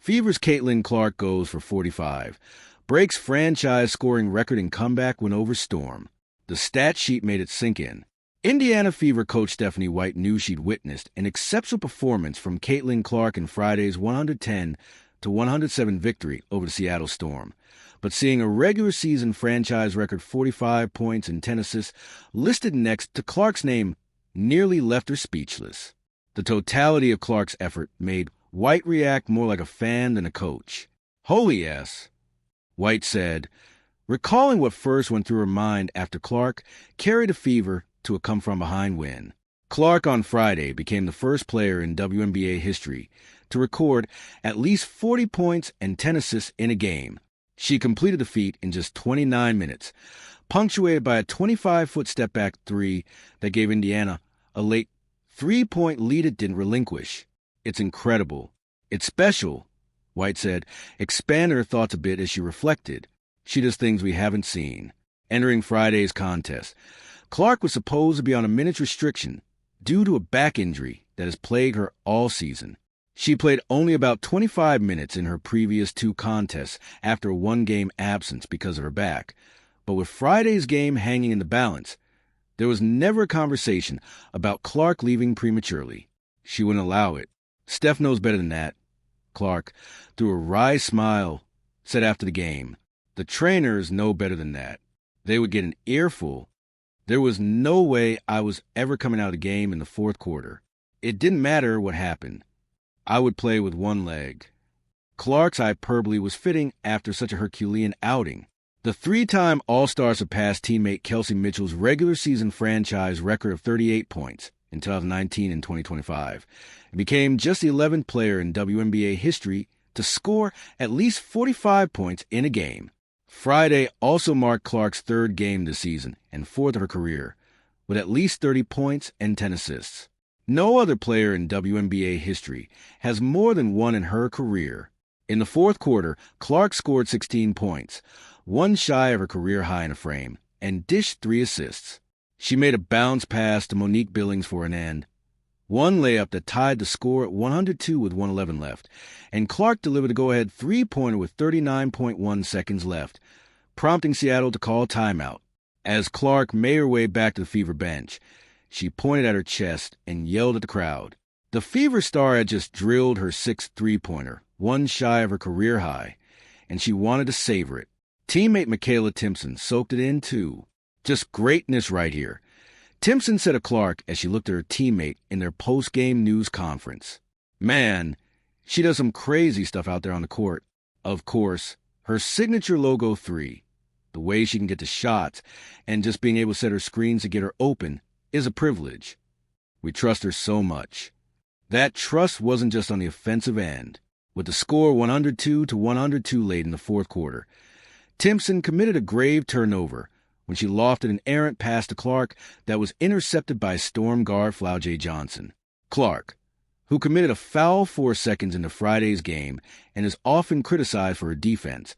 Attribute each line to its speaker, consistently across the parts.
Speaker 1: Fever's Caitlin Clark goes for 45. Breaks franchise scoring record in comeback win over Storm. The stat sheet made it sink in. Indiana Fever coach Stephanie White knew she'd witnessed an exceptional performance from Caitlin Clark in Friday's 110-107 victory over the Seattle Storm. But seeing a regular season franchise record 45 points and 10 assists listed next to Clark's name nearly left her speechless. The totality of Clark's effort made White react more like a fan than a coach. "Holy yes," White said, recalling what first went through her mind after Clark carried a Fever to a come-from-behind win. Clark on Friday became the first player in WNBA history to record at least 40 points and 10 assists in a game. She completed the feat in just 29 minutes, punctuated by a 25-foot step-back three that gave Indiana a late three-point lead it didn't relinquish. "It's incredible. It's special," White said, expanding her thoughts a bit as she reflected. "She does things we haven't seen." Entering Friday's contest, Clark was supposed to be on a minutes restriction due to a back injury that has plagued her all season. She played only about 25 minutes in her previous two contests after a one-game absence because of her back. But with Friday's game hanging in the balance, there was never a conversation about Clark leaving prematurely. She wouldn't allow it. "Steph knows better than that," Clark, through a wry smile, said after the game. "The trainers know better than that. They would get an earful. There was no way I was ever coming out of the game in the fourth quarter. It didn't matter what happened. I would play with one leg." Clark's hyperbole was fitting after such a Herculean outing. The three-time All-Star surpassed teammate Kelsey Mitchell's regular season franchise record of 38 points in 2019 and 2025, and became just the 11th player in WNBA history to score at least 45 points in a game. Friday also marked Clark's third game this season and fourth of her career, with at least 30 points and 10 assists. No other player in WNBA history has more than one in her career. In the fourth quarter, Clark scored 16 points, one shy of her career high in a frame, and dished 3 assists. She made a bounce pass to Monique Billings for an end, one layup that tied the score at 102 with 1:11 left, and Clark delivered a go-ahead three-pointer with 39.1 seconds left, prompting Seattle to call timeout. As Clark made her way back to the Fever bench, she pointed at her chest and yelled at the crowd. The Fever star had just drilled her 6th three-pointer, one shy of her career high, and she wanted to savor it. Teammate Michaela Timpson soaked it in, too. "Just greatness right here," Timpson said of Clark as she looked at her teammate in their post-game news conference. "Man, she does some crazy stuff out there on the court. Of course, her signature logo 3, the way she can get the shots, and just being able to set her screens to get her open is a privilege. We trust her so much." That trust wasn't just on the offensive end. With the score 102-102 late in the fourth quarter, Timpson committed a grave turnover when she lofted an errant pass to Clark that was intercepted by Storm guard Flau'jae Johnson. Clark, who committed a foul 4 seconds into Friday's game and is often criticized for her defense,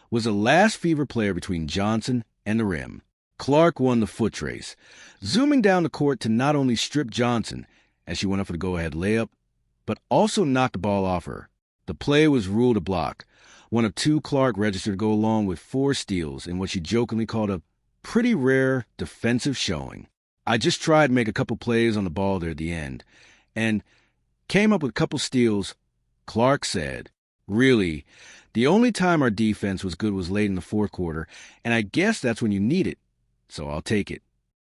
Speaker 1: was the last Fever player between Johnson and the rim. Clark won the foot race, zooming down the court to not only strip Johnson as she went up for the go-ahead layup, but also knock the ball off her. The play was ruled a block, one of 2 Clark registered to go along with 4 steals in what she jokingly called a pretty rare defensive showing. "I just tried to make a couple plays on the ball there at the end, and came up with a couple steals," Clark said. "Really, the only time our defense was good was late in the fourth quarter, and I guess that's when you need it, so I'll take it."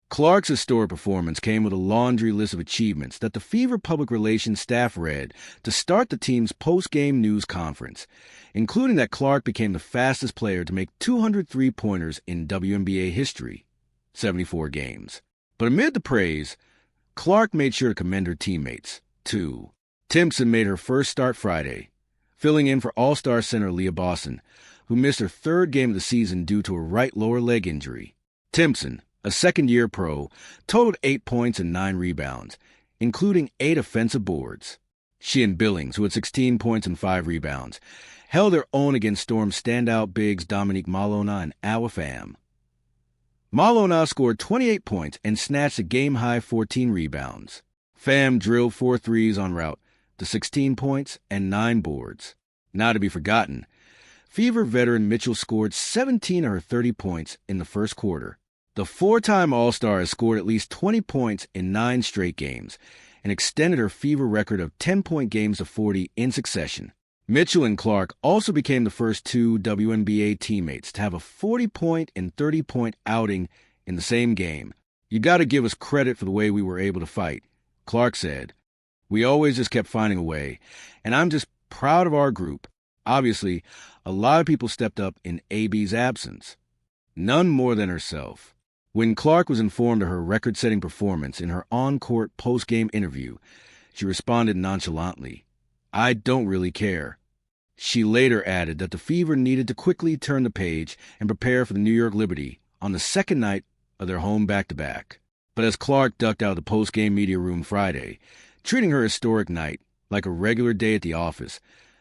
Speaker 1: Clark's historic performance came with a laundry list of achievements that the Fever public relations staff read to start the team's post-game news conference, including that Clark became the fastest player to make 200 three-pointers in WNBA history, 74 games. But amid the praise, Clark made sure to commend her teammates, too. Timpson made her first start Friday, filling in for All-Star center Leah Boston, who missed her third game of the season due to a right lower leg injury. Timpson, a second-year pro, totaled 8 points and 9 rebounds, including 8 offensive boards. She and Billings, who had 16 points and 5 rebounds, held their own against Storm standout bigs Dominique Malona and Awa Pham. Malona scored 28 points and snatched a game-high 14 rebounds. Pham drilled 4 threes en route to 16 points and 9 boards. Not to be forgotten, Fever veteran Mitchell scored 17 of her 30 points in the first quarter. The four-time All-Star has scored at least 20 points in 9 straight games and extended her Fever record of 10-point games to 40 in succession. Mitchell and Clark also became the first two WNBA teammates to have a 40-point and 30-point outing in the same game. "You got to give us credit for the way we were able to fight," Clark said. "We always just kept finding a way, and I'm just proud of our group. Obviously, a lot of people stepped up in AB's absence. None more than herself." When Clark was informed of her record-setting performance in her on-court post-game interview, she responded nonchalantly, "I don't really care." She later added that the Fever needed to quickly turn the page and prepare for the New York Liberty on the second night of their home back-to-back. But as Clark ducked out of the post-game media room Friday, treating her historic night like a regular day at the office,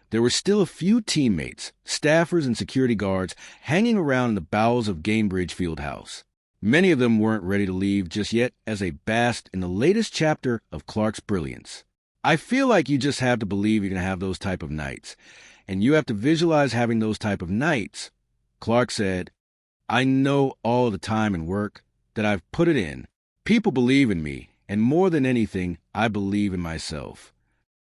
Speaker 1: there were still a few teammates, staffers, and security guards hanging around in the bowels of Gainbridge Fieldhouse. Many of them weren't ready to leave just yet as they basked in the latest chapter of Clark's brilliance. "I feel like you just have to believe you're going to have those type of nights, and you have to visualize having those type of nights," Clark said. "I know all the time and work that I've put it in. People believe in me, and more than anything, I believe in myself.